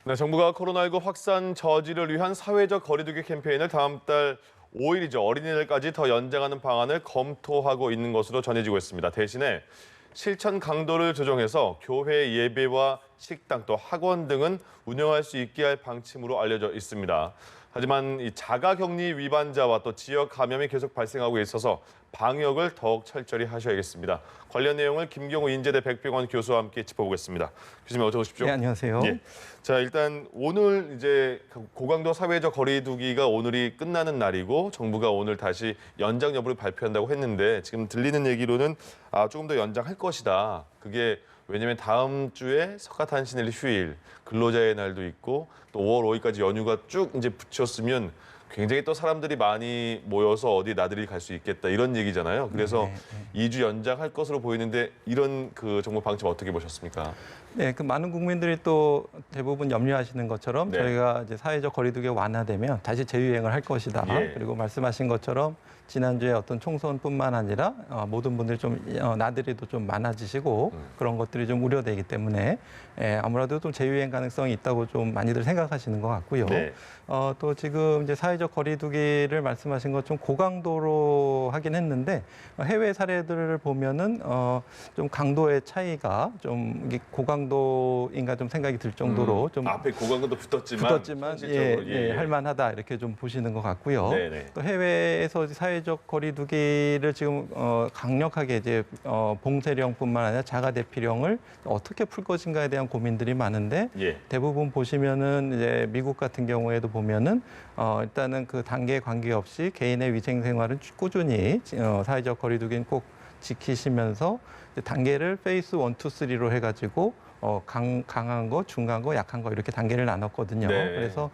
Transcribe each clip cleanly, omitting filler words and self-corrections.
네, 정부가 코로나19 확산 저지를 위한 사회적 거리두기 캠페인을 다음 달 5일이죠. 어린이날까지 더 연장하는 방안을 검토하고 있는 것으로 전해지고 있습니다. 대신에 실천 강도를 조정해서 교회 예배와 식당 또 학원 등은 운영할 수 있게 할 방침으로 알려져 있습니다. 하지만 이 자가격리 위반자와 또 지역 감염이 계속 발생하고 있어서 방역을 더욱 철저히 하셔야겠습니다. 관련 내용을 김경우 인제대 백병원 교수와 함께 짚어보겠습니다. 교수님 어서 오십시오. 네, 안녕하세요. 예. 자, 일단 오늘 이제 고강도 사회적 거리두기가 오늘이 끝나는 날이고 정부가 오늘 다시 연장 여부를 발표한다고 했는데 지금 들리는 얘기로는 조금 더 연장할 것이다. 그게 왜냐하면 다음 주에 석가탄신일 휴일, 근로자의 날도 있고 또 5월 5일까지 연휴가 쭉 이제 붙였으면 굉장히 또 사람들이 많이 모여서 어디 나들이 갈 수 있겠다 이런 얘기잖아요. 그래서 2주 연장할 것으로 보이는데 이런 그 정부 방침 어떻게 보셨습니까? 네, 그 많은 국민들이 또 대부분 염려하시는 것처럼 네. 저희가 이제 사회적 거리두기가 완화되면 다시 재유행을 할 것이다. 예. 그리고 말씀하신 것처럼 지난주에 어떤 총선뿐만 아니라 모든 분들이 좀 나들이도 좀 많아지시고 그런 것들이 좀 우려되기 때문에 아무래도 좀 재유행 가능성이 있다고 좀 많이들 생각하시는 것 같고요. 네. 또 지금 이제 사회적 거리두기를 말씀하신 것 좀 고강도로 하긴 했는데 해외 사례들을 보면은 좀 강도의 차이가 좀 이게 고강도인가 좀 생각이 들 정도로 좀 앞에 고강도도 붙었지만 현실적으로 할만하다 이렇게 좀 보시는 것 같고요. 네네. 또 해외에서 사회적 거리두기를 지금 강력하게 이제 봉쇄령뿐만 아니라 자가 대피령을 어떻게 풀 것인가에 대한 고민들이 많은데 예. 대부분 보시면은 이제 미국 같은 경우에도 보면은 일단은 그 단계에 관계없이 개인의 위생 생활은 꾸준히 사회적 거리두기는 꼭 지키시면서 단계를 페이스 1, 2, 3로 해가지고 강한 거, 중간 거, 약한 거 이렇게 단계를 나눴거든요. 네. 그래서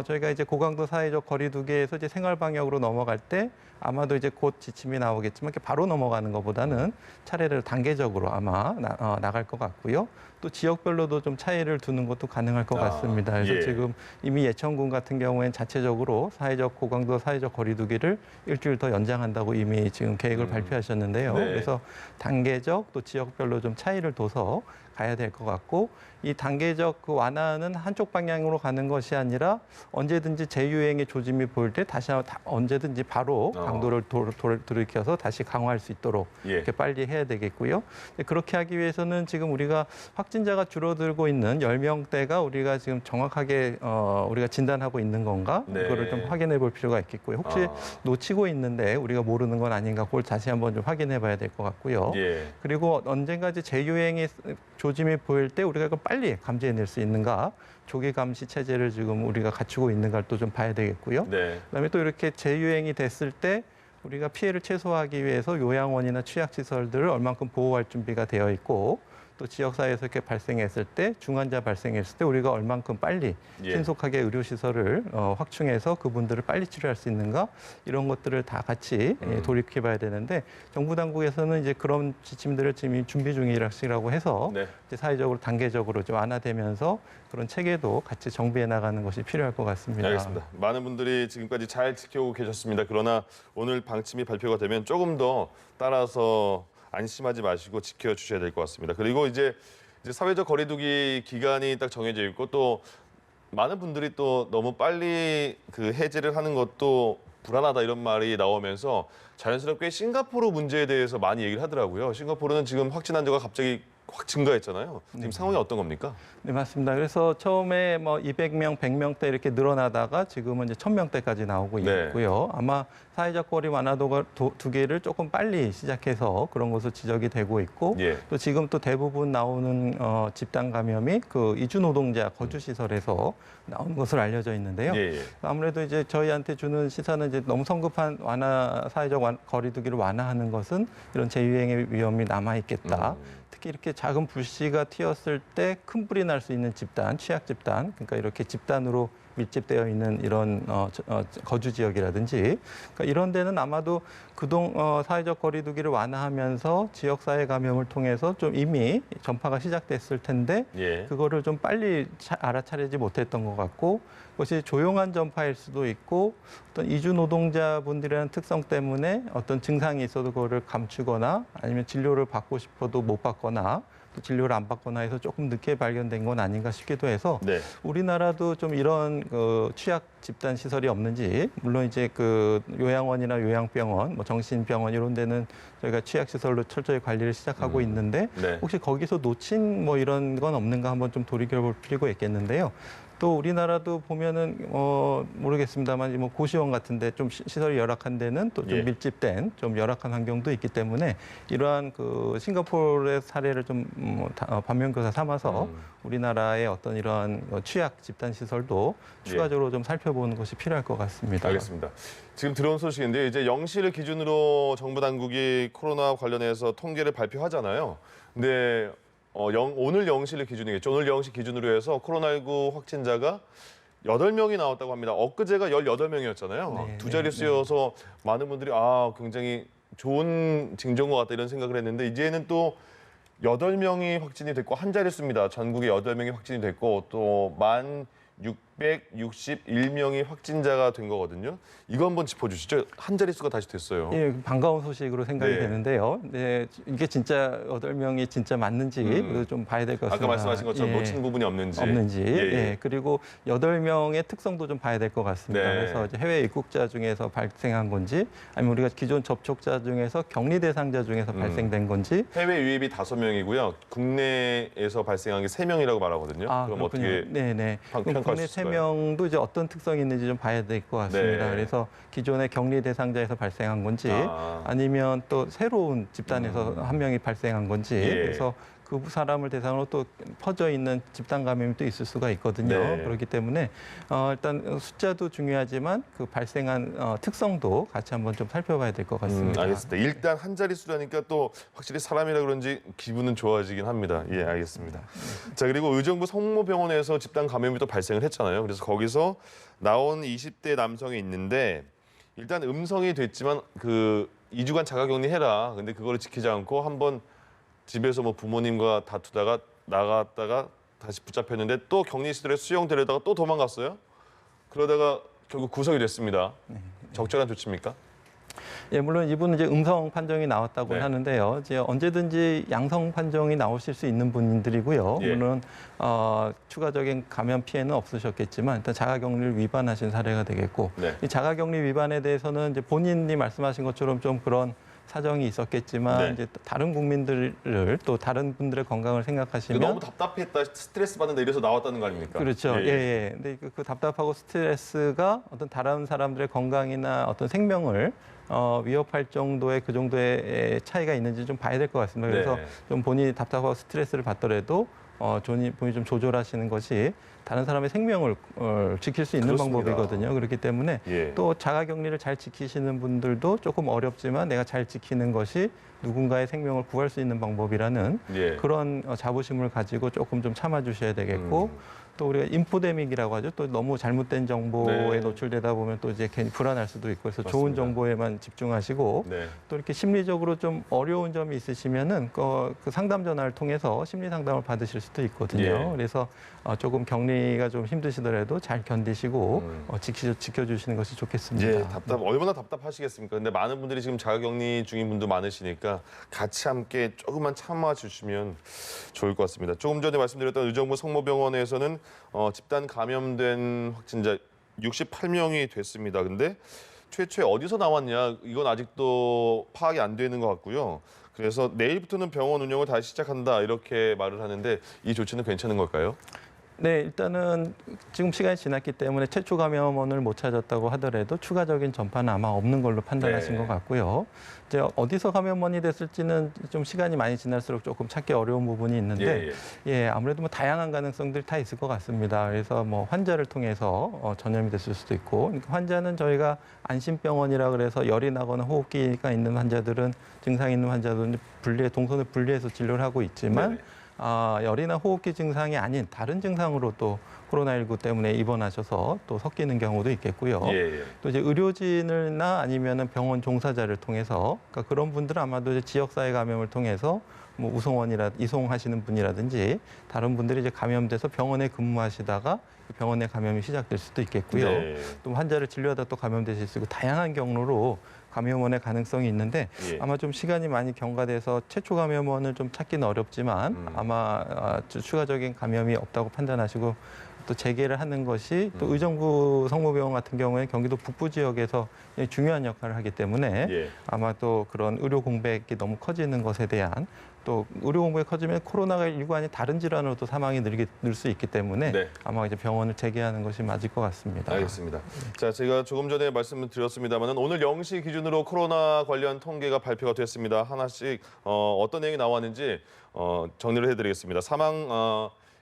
저희가 이제 고강도 사회적 거리두기에서 이제 생활 방역으로 넘어갈 때 아마도 이제 곧 지침이 나오겠지만 이렇게 바로 넘어가는 것보다는 차례를 단계적으로 아마 나갈 것 같고요. 또 지역별로도 좀 차이를 두는 것도 가능할 것 같습니다. 그래서 예. 지금 이미 예천군 같은 경우에는 자체적으로 고강도 사회적 거리두기를 일주일 더 연장한다고 이미 지금 계획을 발표하셨는데요. 네. 그래서 단계적 또 지역별로 좀 차이를 둬서 가야 될 것 같고 이 단계적 그 완화는 한쪽 방향으로 가는 것이 아니라 언제든지 재유행의 조짐이 보일 때 다시 언제든지 바로 강도를 돌이켜서 다시 강화할 수 있도록 예. 이렇게 빨리 해야 되겠고요. 그렇게 하기 위해서는 지금 우리가 확진자가 줄어들고 있는 10명대가 우리가 지금 정확하게 우리가 진단하고 있는 건가? 네. 그거를 좀 확인해 볼 필요가 있겠고요. 혹시 놓치고 있는데 우리가 모르는 건 아닌가? 그걸 다시 한번 좀 확인해 봐야 될 것 같고요. 예. 그리고 언젠가지 재유행의 조짐이 보일 때 우리가 이걸 빨리 감지해낼 수 있는가? 조기 감시 체제를 지금 우리가 갖추고 있는가를 또 좀 봐야 되겠고요. 네. 그다음에 또 이렇게 재유행이 됐을 때 우리가 피해를 최소화하기 위해서 요양원이나 취약시설들을 얼만큼 보호할 준비가 되어 있고 또 지역사회에서 이렇게 발생했을 때 중환자 발생했을 때 우리가 얼만큼 빨리 신속하게 의료시설을 확충해서 그분들을 빨리 치료할 수 있는가 이런 것들을 다 같이 돌이켜봐야 되는데 정부 당국에서는 이제 그런 지침들을 지금 준비 중이라고 해서 네. 이제 사회적으로 단계적으로 좀 완화되면서 그런 체계도 같이 정비해 나가는 것이 필요할 것 같습니다. 알겠습니다. 많은 분들이 지금까지 잘 지켜오고 계셨습니다. 그러나 오늘 방침이 발표가 되면 조금 더 따라서 안심하지 마시고 지켜주셔야 될 것 같습니다. 그리고 이제 사회적 거리두기 기간이 딱 정해져 있고 또 많은 분들이 또 너무 빨리 그 해제를 하는 것도 불안하다 이런 말이 나오면서 자연스럽게 싱가포르 문제에 대해서 많이 얘기를 하더라고요. 싱가포르는 지금 확진 환자가 갑자기 확 증가했잖아요. 지금 상황이 어떤 겁니까? 네, 맞습니다. 그래서 처음에 뭐 200명, 100명대 이렇게 늘어나다가 지금은 이제 1000명대까지 나오고 네. 있고요. 아마 사회적 거리 완화도가 두 개를 조금 빨리 시작해서 그런 것으로 지적이 되고 있고 예. 또 지금 또 대부분 나오는 집단 감염이 그 이주 노동자 거주 시설에서 나오는 것으로 알려져 있는데요. 예, 예. 아무래도 이제 저희한테 주는 시사는 이제 너무 성급한 사회적 거리두기를 완화하는 것은 이런 재유행의 위험이 남아 있겠다. 특히 이렇게 작은 불씨가 튀었을 때 큰 불이 날 수 있는 집단, 취약 집단, 그러니까 이렇게 집단으로 밀집되어 있는 이런 거주 지역이라든지 그러니까 이런 데는 아마도 사회적 거리두기를 완화하면서 지역사회 감염을 통해서 좀 이미 전파가 시작됐을 텐데 예. 그거를 좀 빨리 알아차리지 못했던 것 같고 그것이 조용한 전파일 수도 있고 어떤 이주 노동자분들이라는 특성 때문에 어떤 증상이 있어도 그거를 감추거나 아니면 진료를 받고 싶어도 못 받거나 또 진료를 안 받거나 해서 조금 늦게 발견된 건 아닌가 싶기도 해서 네. 우리나라도 좀 이런 취약 집단 시설이 없는지, 물론 이제 그 요양원이나 요양병원, 뭐 정신병원 이런 데는 저희가 취약 시설로 철저히 관리를 시작하고 있는데 네. 혹시 거기서 놓친 뭐 이런 건 없는가 한번 좀 돌이켜볼 필요가 있겠는데요. 또 우리나라도 보면은 모르겠습니다만 뭐 고시원 같은데 좀 시설이 열악한 데는 또 좀 예. 밀집된 좀 열악한 환경도 있기 때문에 이러한 그 싱가포르의 사례를 좀 반면교사 삼아서 우리나라의 어떤 이러한 취약 집단 시설도 추가적으로 좀 살펴보는 것이 필요할 것 같습니다. 알겠습니다. 지금 들어온 소식인데 이제 0시를 기준으로 정부 당국이 코로나 관련해서 통계를 발표하잖아요. 근데 오늘 0시를 기준이겠죠. 오늘 0시 기준으로 해서 코로나19 확진자가 8명이 나왔다고 합니다. 엊그제가 18명이었잖아요. 네, 두 자릿수여서 많은 분들이 굉장히 좋은 징조인 것 같다 이런 생각을 했는데 이제는 또 8명이 확진이 됐고 한 자릿수입니다. 전국에 8명이 확진이 됐고 또 1,661명이 확진자가 된 거거든요. 이거 한번 짚어주시죠. 한 자릿수가 다시 됐어요. 예, 반가운 소식으로 생각이 네. 되는데요. 네, 이게 진짜 8명이 진짜 맞는지 좀 봐야 될 것 같습니다. 아까 말씀하신 것처럼 예. 놓친 부분이 없는지. 예. 그리고 8명의 특성도 좀 봐야 될 것 같습니다. 네. 그래서 이제 해외 입국자 중에서 발생한 건지 아니면 우리가 기존 접촉자 중에서 격리 대상자 중에서 발생된 건지 해외 유입이 5명이고요. 국내에서 발생한 게 3명이라고 말하거든요. 그럼 그렇군요. 어떻게 네네. 평가할 국내 수 있을까요? 3명도 이제 어떤 특성이 있는지 좀 봐야 될 것 같습니다. 네. 그래서 기존의 격리 대상자에서 발생한 건지 아니면 또 새로운 집단에서 한 명이 발생한 건지 예. 그래서 그 사람을 대상으로 또 퍼져 있는 집단 감염이 또 있을 수가 있거든요. 네. 그렇기 때문에 일단 숫자도 중요하지만 그 발생한 특성도 같이 한번 좀 살펴봐야 될 것 같습니다. 알겠습니다. 일단 한 자릿수라니까 또 확실히 사람이라 그런지 기분은 좋아지긴 합니다. 예, 알겠습니다. 자, 그리고 의정부 성모병원에서 집단 감염이 또 발생을 했잖아요. 그래서 거기서 나온 20대 남성이 있는데 일단 음성이 됐지만 그 2주간 자가격리해라. 근데 그거를 지키지 않고 한번 집에서 뭐 부모님과 다투다가 나갔다가 다시 붙잡혔는데 또 격리시설에 수용되려다가 또 도망갔어요. 그러다가 결국 구속이 됐습니다. 적절한 조치입니까? 예, 물론 이분은 이제 음성 판정이 나왔다고 네. 하는데요. 이제 언제든지 양성 판정이 나오실 수 있는 분들이고요. 예. 물론 추가적인 감염 피해는 없으셨겠지만 일단 자가격리를 위반하신 사례가 되겠고 네. 이 자가격리 위반에 대해서는 이제 본인이 말씀하신 것처럼 좀 그런 사정이 있었겠지만 네. 이제 다른 국민들을 또 다른 분들의 건강을 생각하시면 너무 답답했다, 스트레스 받는다 이래서 나왔다는 거 아닙니까? 그렇죠. 예. 근데 그 답답하고 스트레스가 어떤 다른 사람들의 건강이나 어떤 생명을 위협할 정도의 그 정도의 차이가 있는지 좀 봐야 될 것 같습니다. 그래서 네. 좀 본인이 답답하고 스트레스를 받더라도 본인이 좀 조절하시는 것이 다른 사람의 생명을 지킬 수 있는 그렇습니다. 방법이거든요. 그렇기 때문에 예. 또 자가격리를 잘 지키시는 분들도 조금 어렵지만 내가 잘 지키는 것이 누군가의 생명을 구할 수 있는 방법이라는 예. 그런 자부심을 가지고 조금 좀 참아주셔야 되겠고 또 우리가 인포데믹이라고 하죠. 또 너무 잘못된 정보에 네. 노출되다 보면 또 이제 괜히 불안할 수도 있고 그래서 맞습니다. 좋은 정보에만 집중하시고 네. 또 이렇게 심리적으로 좀 어려운 점이 있으시면은 그 상담 전화를 통해서 심리 상담을 받으실 수도 있거든요. 예. 그래서 조금 격리가 좀 힘드시더라도 잘 견디시고 지켜주시는 것이 좋겠습니다. 예, 얼마나 답답하시겠습니까? 근데 많은 분들이 지금 자가격리 중인 분도 많으시니까 같이 함께 조금만 참아주시면 좋을 것 같습니다. 조금 전에 말씀드렸던 의정부 성모병원에서는 집단 감염된 확진자 68명이 됐습니다. 근데 최초에 어디서 나왔냐 이건 아직도 파악이 안 되는 것 같고요. 그래서 내일부터는 병원 운영을 다시 시작한다 이렇게 말을 하는데 이 조치는 괜찮은 걸까요? 네, 일단은 지금 시간이 지났기 때문에 최초 감염원을 못 찾았다고 하더라도 추가적인 전파는 아마 없는 걸로 판단하신 네. 것 같고요. 이제 어디서 감염원이 됐을지는 좀 시간이 많이 지날수록 조금 찾기 어려운 부분이 있는데, 아무래도 뭐 다양한 가능성들이 다 있을 것 같습니다. 그래서 뭐 환자를 통해서 전염이 됐을 수도 있고, 그러니까 환자는 저희가 안심병원이라 그래서 열이 나거나 호흡기가 있는 환자들은 증상 있는 환자들은 동선을 분리해서 진료를 하고 있지만. 네네. 열이나 호흡기 증상이 아닌 다른 증상으로 또 코로나19 때문에 입원하셔서 또 섞이는 경우도 있겠고요. 또 이제 의료진을나 아니면은 병원 종사자를 통해서 그러니까 그런 분들은 아마도 이제 지역사회 감염을 통해서 뭐 이송하시는 분이라든지 다른 분들이 이제 감염돼서 병원에 근무하시다가 병원에 감염이 시작될 수도 있겠고요. 네. 또 환자를 진료하다 또 감염되실 수 있고 다양한 경로로 감염원의 가능성이 있는데 예. 아마 좀 시간이 많이 경과돼서 최초 감염원을 좀 찾기는 어렵지만 아마 추가적인 감염이 없다고 판단하시고 또 재개를 하는 것이 또 의정부 성모병원 같은 경우에 경기도 북부 지역에서 중요한 역할을 하기 때문에 예. 아마 또 그런 의료 공백이 너무 커지는 것에 대한 또 의료 공백이 커지면 코로나19가 아닌 다른 질환으로도 사망이 늘 수 있기 때문에 네. 아마 이제 병원을 재개하는 것이 맞을 것 같습니다. 알겠습니다. 자, 제가 조금 전에 말씀을 드렸습니다만 오늘 0시 기준으로 코로나 관련 통계가 발표가 됐습니다. 하나씩 어떤 내용이 나왔는지 정리를 해드리겠습니다.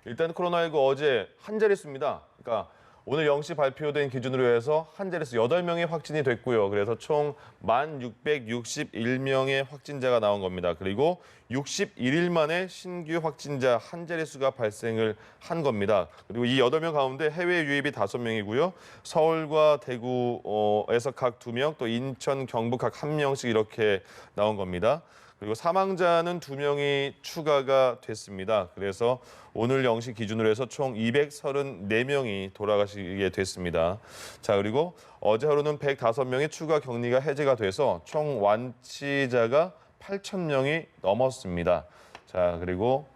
일단 코로나19 어제 한 자릿수입니다. 그러니까 오늘 0시 발표된 기준으로 해서 한 자릿수 8명이 확진이 됐고요. 그래서 총 1,661명의 확진자가 나온 겁니다. 그리고 61일 만에 신규 확진자 한 자릿수가 발생을 한 겁니다. 그리고 이 8명 가운데 해외 유입이 5명이고요. 서울과 대구에서 각 2명, 또 인천, 경북 각 1명씩 이렇게 나온 겁니다. 그리고 사망자는 2명이 추가가 됐습니다. 그래서 오늘 0시 기준으로 해서 총 234명이 돌아가시게 됐습니다. 자, 그리고 어제 하루는 105명의 추가 격리가 해제가 돼서 총 완치자가 8,000명이 넘었습니다. 자, 그리고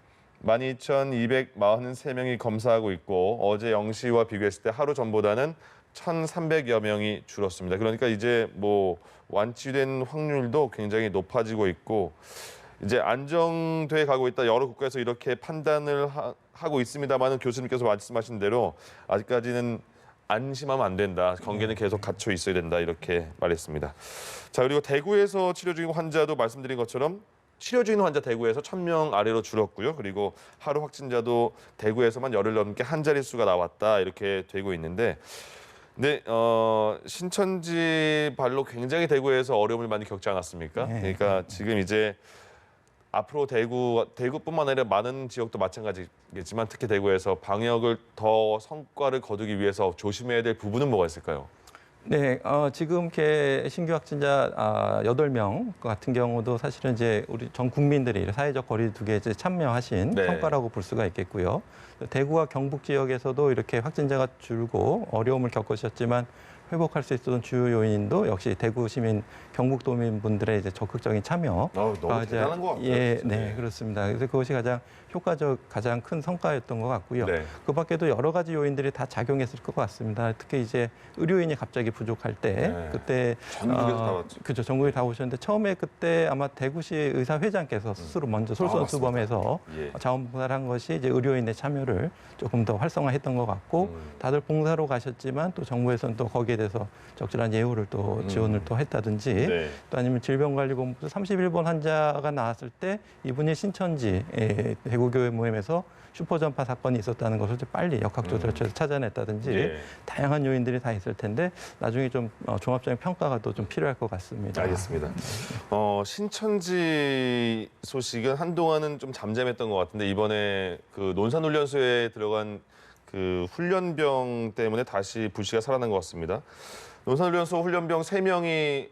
12,243명이 검사하고 있고 어제 0시와 비교했을 때 하루 전보다는 1,300여 명이 줄었습니다. 그러니까 이제 뭐 완치된 확률도 굉장히 높아지고 있고 이제 안정돼 가고 있다. 여러 국가에서 이렇게 판단을 하고 있습니다만은 교수님께서 말씀하신 대로 아직까지는 안심하면 안 된다. 경계는 계속 갖춰 있어야 된다. 이렇게 말했습니다. 자, 그리고 대구에서 치료 중인 환자도 말씀드린 것처럼 치료 중인 환자 대구에서 1,000명 아래로 줄었고요. 그리고 하루 확진자도 대구에서만 열흘 넘게 한 자릿수가 나왔다. 이렇게 되고 있는데 네, 신천지 발로 굉장히 대구에서 어려움을 많이 겪지 않았습니까? 네. 그러니까 지금 이제 앞으로 대구뿐만 아니라 많은 지역도 마찬가지겠지만 특히 대구에서 방역을 더 성과를 거두기 위해서 조심해야 될 부분은 뭐가 있을까요? 네, 지금 이렇게 신규 확진자 8명 같은 경우도 사실은 이제 우리 전 국민들이 사회적 거리두기에 이제 참여하신 네. 성과라고 볼 수가 있겠고요. 대구와 경북 지역에서도 이렇게 확진자가 줄고 어려움을 겪으셨지만 회복할 수 있었던 주요 요인도 역시 대구 시민, 경북 도민분들의 이제 적극적인 참여. 너무 대단한 것 같아요. 예, 진짜. 네, 그렇습니다. 그래서 그것이 가장 큰 성과였던 것 같고요. 네. 그 밖에도 여러 가지 요인들이 다 작용했을 것 같습니다. 특히 이제 의료인이 갑자기 부족할 때, 네. 그때 전국에서 다 왔죠. 그렇죠. 전국에 다 오셨는데 처음에 그때 아마 대구시 의사회장께서 스스로 먼저 솔선수범해서 예. 자원봉사를 한 것이 이제 의료인의 참여를 조금 더 활성화했던 것 같고 다들 봉사로 가셨지만 또 정부에서는 또 거기에 대해서 적절한 예우를 또 지원을 또 했다든지 네. 또 아니면 질병관리본부 31번 환자가 나왔을 때 이분이 신천지 대구교회 모임에서 슈퍼전파 사건이 있었다는 것을 빨리 역학조사를 찾아냈다든지 예. 다양한 요인들이 다 있을 텐데 나중에 좀 종합적인 평가가 또 좀 필요할 것 같습니다. 알겠습니다. 신천지 소식은 한동안은 좀 잠잠했던 것 같은데 이번에 그 논산훈련소에 들어간 그 훈련병 때문에 다시 불씨가 살아난 것 같습니다. 논산훈련소 훈련병 3명이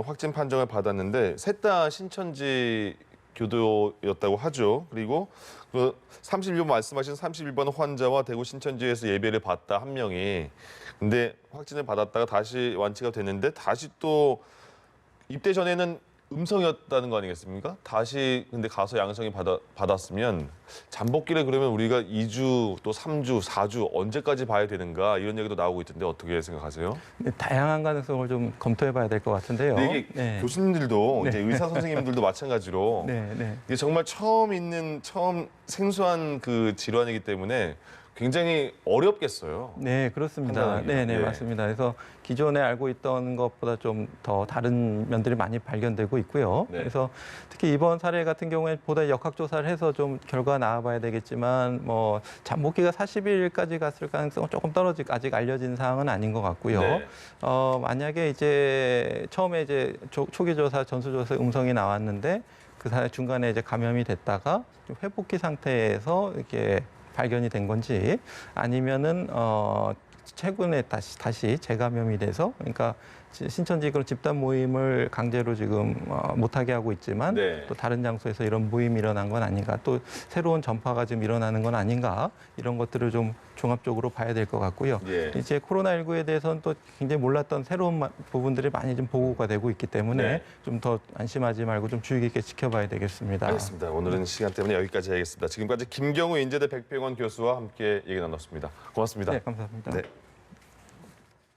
확진 판정을 받았는데 셋 다 신천지 교도였다고 하죠. 그리고 그 31번 말씀하신 31번 환자와 대구 신천지에서 예배를 받다 한 명이 근데 확진을 받았다가 다시 완치가 됐는데 다시 또 입대 전에는 음성이었다는 거 아니겠습니까? 다시 근데 가서 양성이 받았으면 잠복기를 그러면 우리가 2주 또 3주, 4주 언제까지 봐야 되는가 이런 얘기도 나오고 있던데 어떻게 생각하세요? 네, 다양한 가능성을 좀 검토해봐야 될 것 같은데요. 근데 이게 네. 교수님들도 이제 의사 선생님들도 마찬가지로 네, 네. 이게 정말 처음 생소한 그 질환이기 때문에 굉장히 어렵겠어요. 네, 그렇습니다. 판단하기가. 네, 네, 예. 맞습니다. 그래서 기존에 알고 있던 것보다 좀 더 다른 면들이 많이 발견되고 있고요. 네. 그래서 특히 이번 사례 같은 경우에 보다 역학조사를 해서 좀 결과 나와봐야 되겠지만 뭐 잠복기가 40일까지 갔을 가능성은 조금 아직 알려진 사항은 아닌 것 같고요. 네. 만약에 이제 처음에 이제 초기 조사, 전수조사 음성이 나왔는데 그 사이 중간에 이제 감염이 됐다가 좀 회복기 상태에서 이렇게 발견이 된 건지 아니면은 최근에 다시 재감염이 돼서 그러니까 신천지 그런 집단 모임을 강제로 지금 못하게 하고 있지만 네. 또 다른 장소에서 이런 모임이 일어난 건 아닌가 또 새로운 전파가 지금 일어나는 건 아닌가 이런 것들을 좀 종합적으로 봐야 될 것 같고요. 예. 이제 코로나19에 대해서는 또 굉장히 몰랐던 새로운 부분들이 많이 좀 보고가 되고 있기 때문에 네. 좀 더 안심하지 말고 좀 주의 깊게 지켜봐야 되겠습니다. 알겠습니다. 오늘은 시간 때문에 여기까지 하겠습니다. 지금까지 김경우 인제대 백병원 교수와 함께 얘기 나눴습니다. 고맙습니다. 네, 감사합니다. 네.